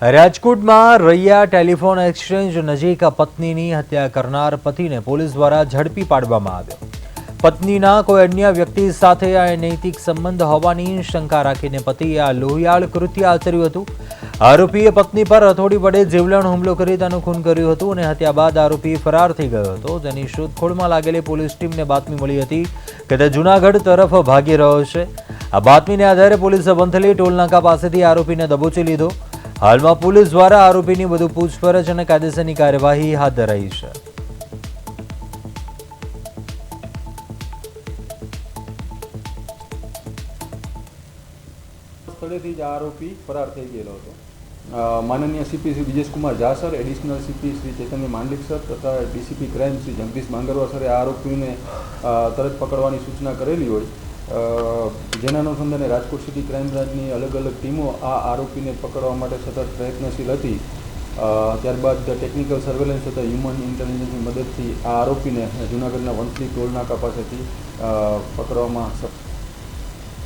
રાજકોટમાં Raiya telephone exchange નજીક પત્નીની હત્યા કરનાર પતિને પોલીસ દ્વારા ઝડપી પાડવામાં આવ્યો। પત્નીના કોઈ અન્ય વ્યક્તિ સાથે અનૈતિક સંબંધ હોવાની શંકા રાખીને પતિએ આ લોહિયાળ કૃત્ય આચર્યું હતું। આરોપીએ પત્ની પર હથોડી વડે જીવલેણ હુમલો કરી તેનું ખૂન કર્યું હતું અને હત્યા બાદ આરોપી ફરાર થઈ ગયો હતો। તેની શોધખોળમાં લાગેલી પોલીસ ટીમને બાતમી મળી હતી કે તે જૂનાગઢ તરફ ભાગી રહ્યો છે। આ બાતમીને આધારે પોલીસે વંથલી ટોલનાકા પાસેથી આરોપીને દબોચી લીધો। હાલમાં પોલીસ દ્વારા આરોપીની વધુ પૂછપરછ અને કાયદેસરની કાર્યવાહી હાથ ધરાઈ છે। સ્થળેથી જ આરોપી ફરાર થઈ ગયેલો હતો। માનનીય CP Shri Vijesh Kumar Jha sir, additional CP Shri Chaitanya Mandlik sir તથા ડીસીપી ક્રાઇમ શ્રી જગદીશ માંગરવા સરે આ આરોપીને તરત પકડવાની સૂચના કરેલી હોય, જેના અનુસંધાને રાજકોટ સિટી ક્રાઇમ બ્રાન્ચની અલગ અલગ ટીમો આ આરોપીને પકડવા માટે સતત પ્રયત્નશીલ હતી। ત્યારબાદ ટેકનિકલ સર્વેલન્સ તથા હ્યુમન ઇન્ટેલિજન્સની મદદથી આ આરોપીને જૂનાગઢના વંથલી ટોલ નાકા પાસેથી પકડવામાં